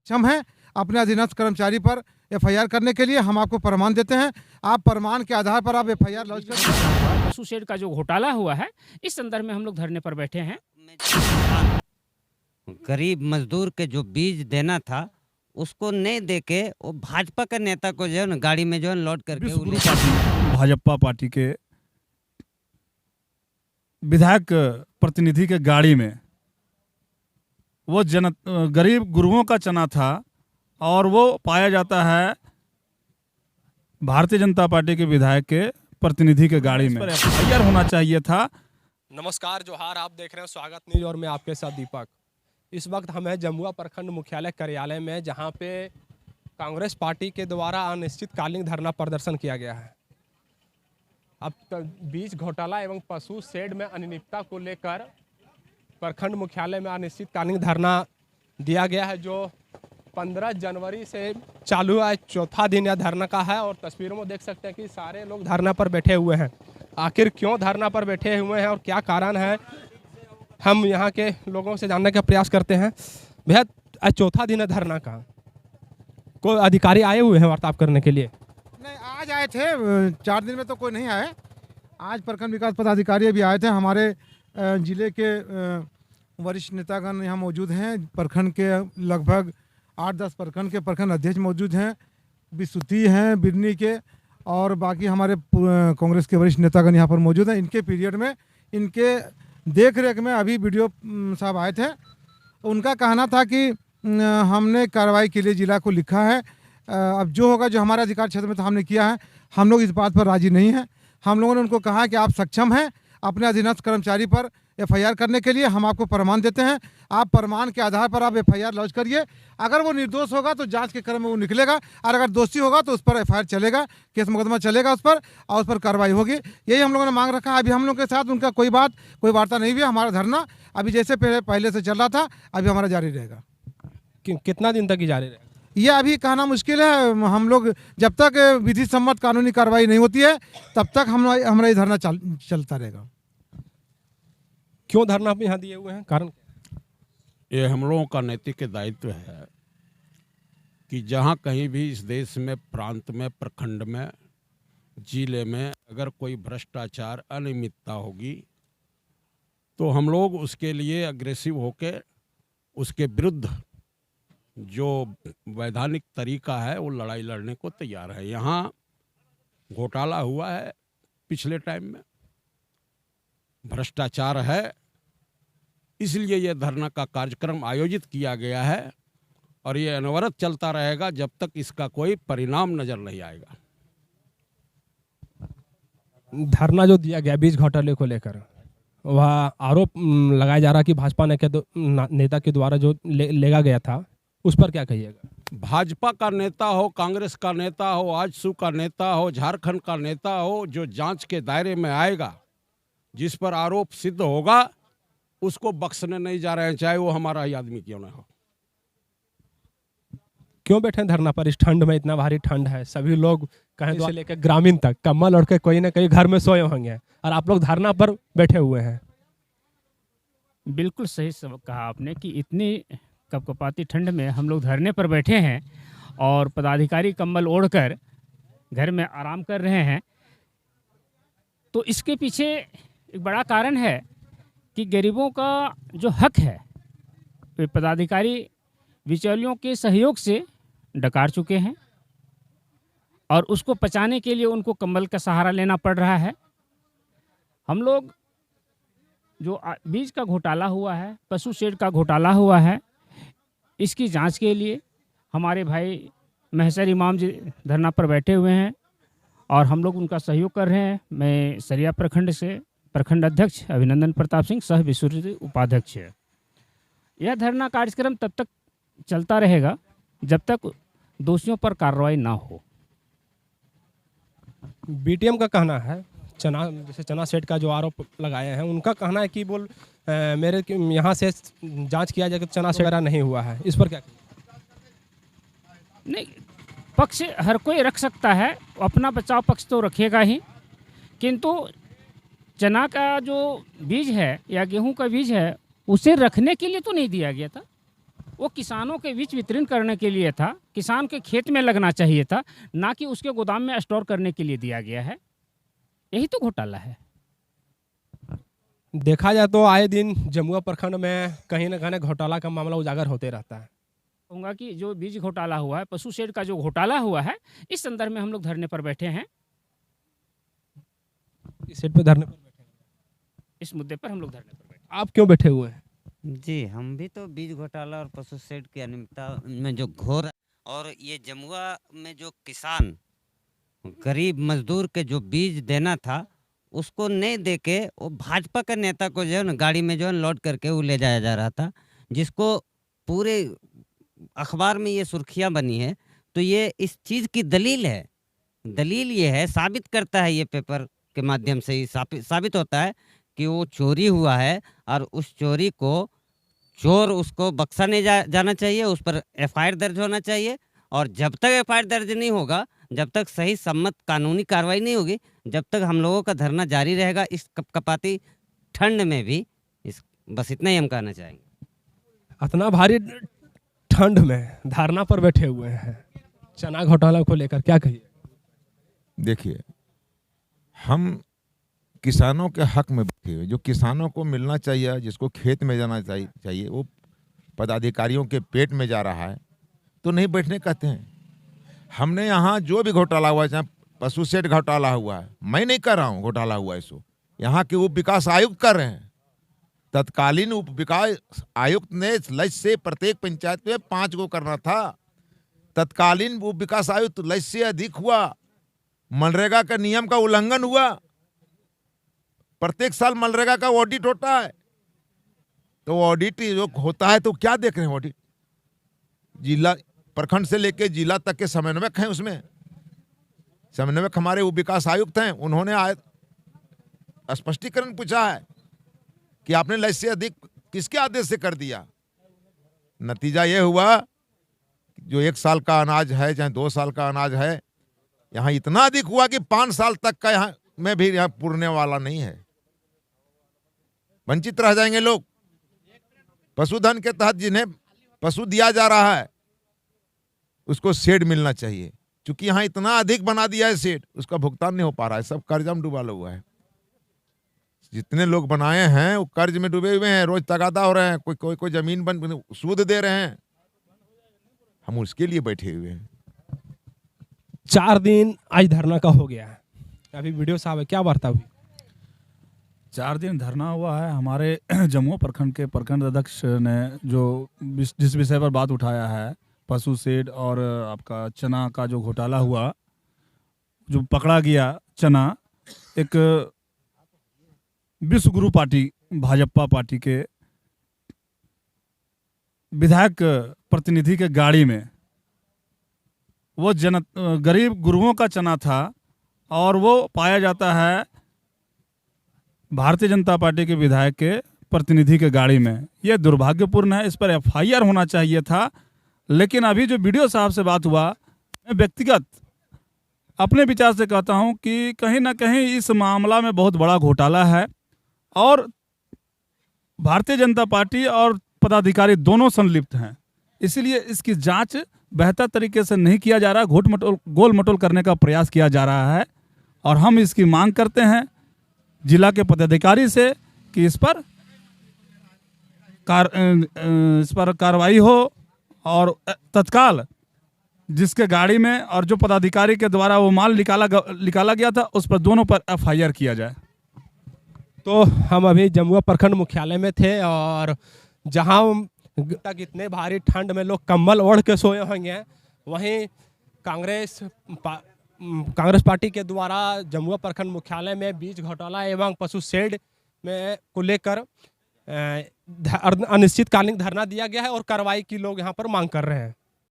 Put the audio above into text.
सक्षम हैं अपने अधीनस्थ कर्मचारी पर एफआईआर करने के लिए। हम आपको प्रमाण देते हैं, आप प्रमाण के आधार पर आप एफआईआर लॉन्च करें। पशु शेड का जो घोटाला हुआ है, इस संदर्भ में हम लोग धरने पर बैठे हैं। गरीब मजदूर के जो बीज देना था उसको नहीं देके वो भाजपा के नेता को जो है ना गाड़ी में जो है लोड करके भाजपा पार्टी के विधायक प्रतिनिधि के गाड़ी में वो गरीब गुरुओं का चना था और वो पाया जाता है भारतीय जनता पार्टी के विधायक के प्रतिनिधि के गाड़ी में एफआईआर होना चाहिए था। नमस्कार, जोहार, आप देख रहे हैं स्वागत न्यूज और मैं आपके साथ दीपक। इस वक्त हम हैं जमुआ प्रखंड मुख्यालय कार्यालय में, जहां पे कांग्रेस पार्टी के द्वारा अनिश्चितकालीन धरना प्रदर्शन किया गया है। अब बीज घोटाला एवं पशु शेड में अनियमितता को लेकर प्रखंड मुख्यालय में अनिश्चितकालीन धरना दिया गया है, जो 15 जनवरी से चालू है। चौथा दिन यह धरना का है और तस्वीरों में देख सकते हैं कि सारे लोग धरना पर बैठे हुए हैं। आखिर क्यों धरना पर बैठे हुए हैं और क्या कारण है, हम यहाँ के लोगों से जानने का प्रयास करते हैं। भैया, आज चौथा दिन है धरना का, कोई अधिकारी आए हुए हैं वार्तालाप करने के लिए? नहीं, आज आए थे, 4 दिन में तो कोई नहीं आए। आज प्रखंड विकास पदाधिकारी भी आए थे। हमारे जिले के वरिष्ठ नेतागण यहाँ मौजूद हैं। प्रखंड के लगभग 8-10 प्रखंड के प्रखंड अध्यक्ष मौजूद हैं, बिसुती हैं बिरनी के, और बाकी हमारे कांग्रेस के वरिष्ठ नेतागण यहाँ पर मौजूद हैं। इनके पीरियड में, इनके देख रेख में अभी वीडियो साहब आए थे। उनका कहना था कि हमने कार्रवाई के लिए जिला को लिखा है, अब जो होगा, जो हमारे अधिकार क्षेत्र में तो हमने किया है, हम लोग इस बात पर राजी नहीं हैं। हम लोगों ने उनको कहा कि आप सक्षम हैं अपने अधीनस्थ कर्मचारी पर एफआईआर करने के लिए। हम आपको प्रमाण देते हैं, आप प्रमाण के आधार पर आप एफआईआर लॉन्च करिए। अगर वो निर्दोष होगा तो जांच के क्रम में वो निकलेगा, और अगर दोषी होगा तो उस पर एफआईआर चलेगा, केस मुकदमा चलेगा उस पर, और उस पर कार्रवाई होगी। यही हम लोगों ने मांग रखा है। अभी हम लोग के साथ उनका कोई वार्ता नहीं हुई। हमारा धरना अभी जैसे पहले से चल रहा था, अभी हमारा जारी रहेगा। कितना दिन तक जारी रहेगा ये अभी कहना मुश्किल है। हम लोग जब तक विधि सम्मत कानूनी कार्रवाई नहीं होती है, तब तक हमारा ये धरना चलता रहेगा। क्यों धरना आप यहाँ दिए हुए हैं, कारण? ये हम लोगों का नैतिक दायित्व है कि जहाँ कहीं भी इस देश में, प्रांत में, प्रखंड में, जिले में अगर कोई भ्रष्टाचार, अनियमितता होगी तो हम लोग उसके लिए अग्रेसिव होके उसके विरुद्ध जो वैधानिक तरीका है वो लड़ाई लड़ने को तैयार है। यहाँ घोटाला हुआ है, पिछले टाइम में भ्रष्टाचार है, इसलिए ये धरना का कार्यक्रम आयोजित किया गया है और ये अनवरत चलता रहेगा जब तक इसका कोई परिणाम नजर नहीं आएगा। धरना जो दिया गया बीज घोटाले को लेकर, वह आरोप लगाया जा रहा कि भाजपा नेता के द्वारा जो लेगा गया था, उस पर क्या कहिएगा? भाजपा का नेता हो, कांग्रेस का नेता हो, आजसू का नेता हो, झारखंड का नेता हो, जो जांच के दायरे में आएगा, जिस पर आरोप सिद्ध होगा, उसको बख्शने नहीं जा रहे हैं, चाहे वो हमारा ही आदमी क्यों ना हो। क्यों बैठे धरना पर इस ठंड में? इतना भारी ठंड है, सभी लोग कहीं से लेकर ग्रामीण तक कम्बल ओढ़ के कोई ना कोई घर में सोए होंगे, और आप लोग धरना पर बैठे हुए हैं। बिल्कुल सही कहा आपने कि इतनी कपकपाती ठंड में हम लोग धरने पर बैठे हैं और पदाधिकारी कंबल ओढ़कर घर में आराम कर रहे हैं। तो इसके पीछे एक बड़ा कारण है कि गरीबों का जो हक है, वे पदाधिकारी बिचौलियों के सहयोग से डकार चुके हैं और उसको पचाने के लिए उनको कंबल का सहारा लेना पड़ रहा है। हम लोग जो बीज का घोटाला हुआ है, पशु शेड का घोटाला हुआ है, इसकी जांच के लिए हमारे भाई महसर इमाम जी धरना पर बैठे हुए हैं और हम लोग उनका सहयोग कर रहे हैं। मैं सरिया प्रखंड से प्रखंड अध्यक्ष अभिनंदन प्रताप सिंह, सह विश्व उपाध्यक्ष है। यह धरना कार्यक्रम तब तक चलता रहेगा जब तक दोषियों पर कार्रवाई ना हो। बीटीएम का कहना है, जैसे चना सेट का जो आरोप लगाए हैं, उनका कहना है कि मेरे यहाँ से जांच किया जाए, चना सेट वगैरह नहीं हुआ है, इस पर क्या? नहीं, पक्ष हर कोई रख सकता है, अपना बचाव पक्ष तो रखेगा ही, किंतु चना का जो बीज है या गेहूं का बीज है, उसे रखने के लिए तो नहीं दिया गया था। वो किसानों के बीच वितरण करने के लिए था, किसान के खेत में लगना चाहिए था, ना कि उसके गोदाम में स्टोर करने के लिए दिया गया है। यही तो घोटाला है। देखा जाए तो आए दिन जमुआ प्रखंड में कहीं न कहीं घोटाला का मामला उजागर होते रहता है। कहूँगा कि जो बीज घोटाला हुआ है, पशु शेड का जो घोटाला हुआ है, इस संदर्भ में हम लोग धरने पर बैठे हैं। इस सीट पे धरने पर बैठे हैं। इस मुद्दे पर हम लोग धरने पर बैठे आप क्यों बैठे हुए हैं? जी, हम भी तो बीज घोटाला और पशु शेड की अनियमितता में जो घोर, और ये जमुआ में जो किसान गरीब मजदूर के जो बीज देना था उसको नहीं दे के वो भाजपा के नेता को जो है ना गाड़ी में जो है लोड करके वो ले जाया जा रहा था, जिसको पूरे अखबार में ये सुर्खियां बनी है। तो ये इस चीज़ की दलील है, दलील ये है, साबित करता है, ये पेपर के माध्यम से ही साबित होता है कि वो चोरी हुआ है, और उस चोरी को चोर उसको बख्शा नहीं जाना चाहिए, उस पर एफआईआर दर्ज होना चाहिए। और जब तक एफआईआर दर्ज नहीं होगा, जब तक सही सम्मत कानूनी कार्रवाई नहीं होगी, जब तक हम लोगों का धरना जारी रहेगा इस कपकपाती ठंड में भी। बस इतना ही हम कहना चाहेंगे। इतना भारी ठंड में धरना पर बैठे हुए हैं, चना घोटाला को लेकर क्या कहिए? देखिए, हम किसानों के हक में बैठे हुए, जो किसानों को मिलना चाहिए, जिसको खेत में जाना चाहिए, वो पदाधिकारियों के पेट में जा रहा है, तो नहीं बैठने कहते हैं। हमने यहाँ जो भी घोटाला हुआ है, चाहे पशु शेड घोटाला हुआ है, मैं नहीं कर रहा हूँ घोटाला हुआ है, इसको यहाँ के उप विकास आयुक्त कर रहे हैं। तत्कालीन उप विकास आयुक्त ने लक्ष्य से प्रत्येक पंचायत में 5 गो करना था। तत्कालीन उप विकास आयुक्त लक्ष्य से अधिक हुआ, मनरेगा का नियम का उल्लंघन हुआ। प्रत्येक साल मनरेगा का ऑडिट होता है, तो ऑडिट जो होता है तो क्या देख रहे हैं? ऑडिट जिला प्रखंड से लेके जिला तक के समन्वयक हैं, उसमें समन्वयक हमारे उप विकास आयुक्त हैं। उन्होंने स्पष्टीकरण पूछा है कि आपने लक्ष्य से अधिक किसके आदेश से कर दिया। नतीजा ये हुआ जो 1 साल का अनाज है चाहे 2 साल का अनाज है, यहाँ इतना अधिक हुआ कि 5 साल तक का यहाँ में भी यहाँ पूरने वाला नहीं है। वंचित रह जाएंगे लोग। पशुधन के तहत जिन्हें पशु दिया जा रहा है उसको शेड मिलना चाहिए, क्योंकि यहाँ इतना अधिक बना दिया है शेड, उसका भुगतान नहीं हो पा रहा है, सब कर्ज में डूबा हुआ है। जितने लोग बनाए हैं वो कर्ज में डूबे हुए हैं, रोज तगादा हो रहे हैं, कोई जमीन बन सूद दे रहे हैं। हम उसके लिए बैठे हुए हैं। 4 दिन आज धरना का हो गया है, अभी वीडियो साहब है, क्या वार्ता हुई? 4 दिन धरना हुआ है। हमारे जमुआ प्रखंड के प्रखंड अध्यक्ष ने जो जिस विषय पर बात उठाया है, पशु शेड और आपका चना का जो घोटाला हुआ, जो पकड़ा गया चना एक विश्व गुरु पार्टी भाजपा पार्टी के विधायक प्रतिनिधि के गाड़ी में, वो गरीब गुरुओं का चना था, और वो पाया जाता है भारतीय जनता पार्टी के विधायक के प्रतिनिधि के गाड़ी में। ये दुर्भाग्यपूर्ण है, इस पर एफआईआर होना चाहिए था। लेकिन अभी जो वीडियो साहब से बात हुआ, मैं व्यक्तिगत अपने विचार से कहता हूं कि कहीं ना कहीं इस मामला में बहुत बड़ा घोटाला है, और भारतीय जनता पार्टी और पदाधिकारी दोनों संलिप्त हैं। इसलिए इसकी जांच बेहतर तरीके से नहीं किया जा रहा, गोल मटोल करने का प्रयास किया जा रहा है। और हम इसकी मांग करते हैं जिला के पदाधिकारी से कि इस पर कार्रवाई हो, और तत्काल जिसके गाड़ी में और जो पदाधिकारी के द्वारा वो माल निकाला गया था, उस पर दोनों पर एफआईआर किया जाए। तो हम अभी जमुआ प्रखंड मुख्यालय में थे, और जहां तक इतने भारी ठंड में लोग कंबल ओढ़ के सोए होंगे, वहीं कांग्रेस पार्टी के द्वारा जमुआ प्रखंड मुख्यालय में बीज घोटाला एवं पशु शेड में को लेकर अनिश्चितकालीन धरना दिया गया है, और कार्रवाई की लोग यहाँ पर मांग कर रहे हैं।